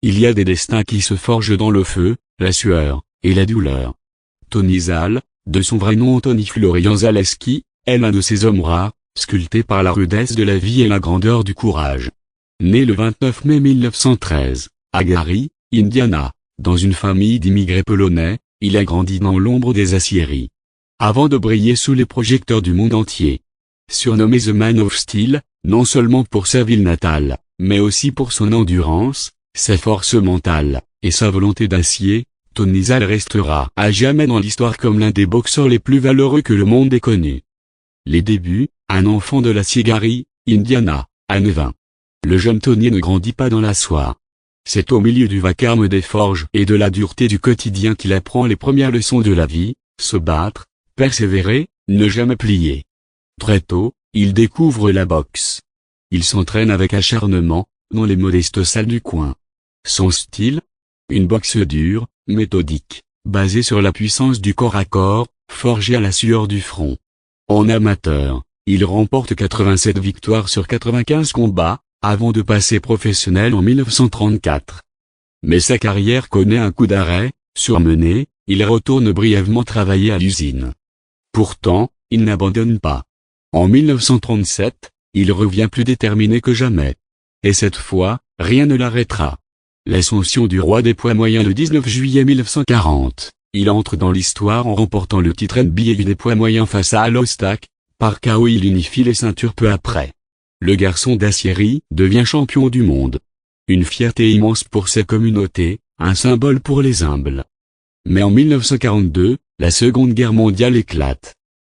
Il y a des destins qui se forgent dans le feu, la sueur, et la douleur. Tony Zal, de son vrai nom Tony Florian Zaleski, est l'un de ces hommes rares, sculptés par la rudesse de la vie et la grandeur du courage. Né le 29 mai 1913, à Gary, Indiana, dans une famille d'immigrés polonais, il a grandi dans l'ombre des aciéries. Avant de briller sous les projecteurs du monde entier. Surnommé The Man of Steel, non seulement pour sa ville natale, mais aussi pour son endurance, sa force mentale, et sa volonté d'acier, Tony Zal restera à jamais dans l'histoire comme l'un des boxeurs les plus valeureux que le monde ait connu. Les débuts, un enfant de l'acier Gary, Indiana, à 9 ans. Le jeune Tony ne grandit pas dans la soie. C'est au milieu du vacarme des forges et de la dureté du quotidien qu'il apprend les premières leçons de la vie, se battre, persévérer, ne jamais plier. Très tôt, il découvre la boxe. Il s'entraîne avec acharnement, dans les modestes salles du coin. Son style? Une boxe dure, méthodique, basée sur la puissance du corps à corps, forgée à la sueur du front. En amateur, il remporte 87 victoires sur 95 combats, avant de passer professionnel en 1934. Mais sa carrière connaît un coup d'arrêt, surmené, il retourne brièvement travailler à l'usine. Pourtant, il n'abandonne pas. En 1937, il revient plus déterminé que jamais. Et cette fois, rien ne l'arrêtera. L'ascension du roi des poids moyens le 19 juillet 1940, il entre dans l'histoire en remportant le titre NBA des poids moyens face à Al Ostak, par KO il unifie les ceintures peu après. Le garçon d'acierie devient champion du monde. Une fierté immense pour sa communauté, un symbole pour les humbles. Mais en 1942, la Seconde Guerre mondiale éclate.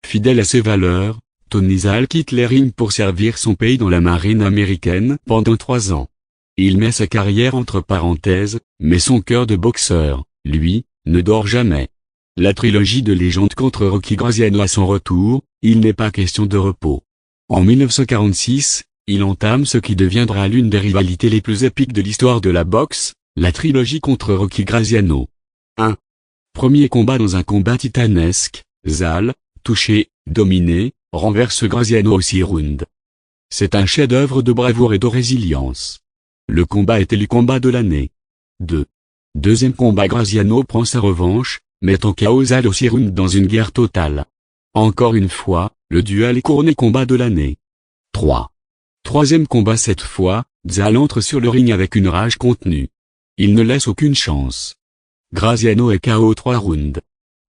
Fidèle à ses valeurs, Tony Zal quitte les rings pour servir son pays dans la marine américaine pendant 3 ans. Il met sa carrière entre parenthèses, mais son cœur de boxeur, lui, ne dort jamais. La trilogie de légende contre Rocky Graziano à son retour, il n'est pas question de repos. En 1946, il entame ce qui deviendra l'une des rivalités les plus épiques de l'histoire de la boxe, la trilogie contre Rocky Graziano. 1. Premier combat dans un combat titanesque, Zal, touché, dominé, renverse Graziano au 6 rounds. C'est un chef-d'œuvre de bravoure et de résilience. Le combat est élu combat de l'année. 2. Deuxième combat, Graziano prend sa revanche, mettant KO Zal au 6 rounds dans une guerre totale. Encore une fois, le duel est couronné combat de l'année. 3. Troisième combat, cette fois, Zal entre sur le ring avec une rage contenue. Il ne laisse aucune chance. Graziano est KO au 3 rounds.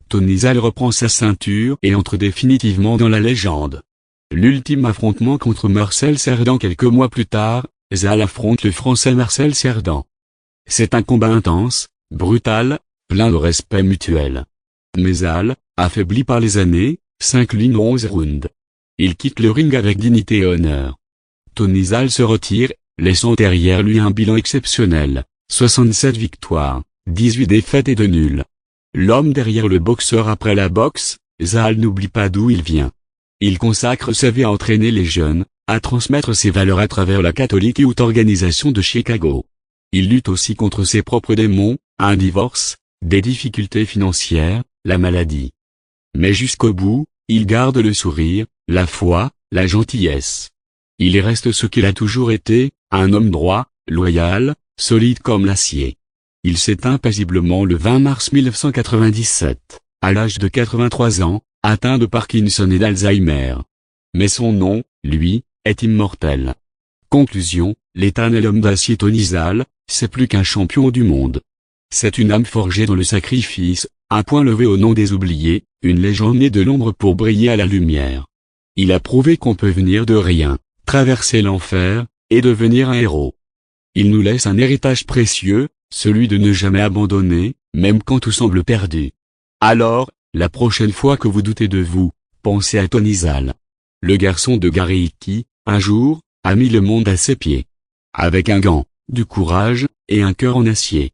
Tony Zal reprend sa ceinture et entre définitivement dans la légende. L'ultime affrontement contre Marcel Cerdan quelques mois plus tard, Zal affronte le Français Marcel Cerdan. C'est un combat intense, brutal, plein de respect mutuel. Mais Zal, affaibli par les années, s'incline 11 rounds. Il quitte le ring avec dignité et honneur. Tony Zal se retire, laissant derrière lui un bilan exceptionnel, 67 victoires, 18 défaites et 2 nuls. L'homme derrière le boxeur après la boxe, Zal n'oublie pas d'où il vient. Il consacre sa vie à entraîner les jeunes, à transmettre ses valeurs à travers la Catholic Youth Organisation de Chicago. Il lutte aussi contre ses propres démons, un divorce, des difficultés financières, la maladie. Mais jusqu'au bout, il garde le sourire, la foi, la gentillesse. Il y reste ce qu'il a toujours été, un homme droit, loyal, solide comme l'acier. Il s'éteint paisiblement le 20 mars 1997, à l'âge de 83 ans, atteint de Parkinson et d'Alzheimer. Mais son nom, lui, est immortel. Conclusion, l'éternel homme d'acier Tony Zal, c'est plus qu'un champion du monde. C'est une âme forgée dans le sacrifice, un point levé au nom des oubliés, une légende née de l'ombre pour briller à la lumière. Il a prouvé qu'on peut venir de rien, traverser l'enfer, et devenir un héros. Il nous laisse un héritage précieux, celui de ne jamais abandonner, même quand tout semble perdu. Alors, la prochaine fois que vous doutez de vous, pensez à Tony Zal. Le garçon de Gary qui, un jour, a mis le monde à ses pieds. Avec un gant, du courage, et un cœur en acier.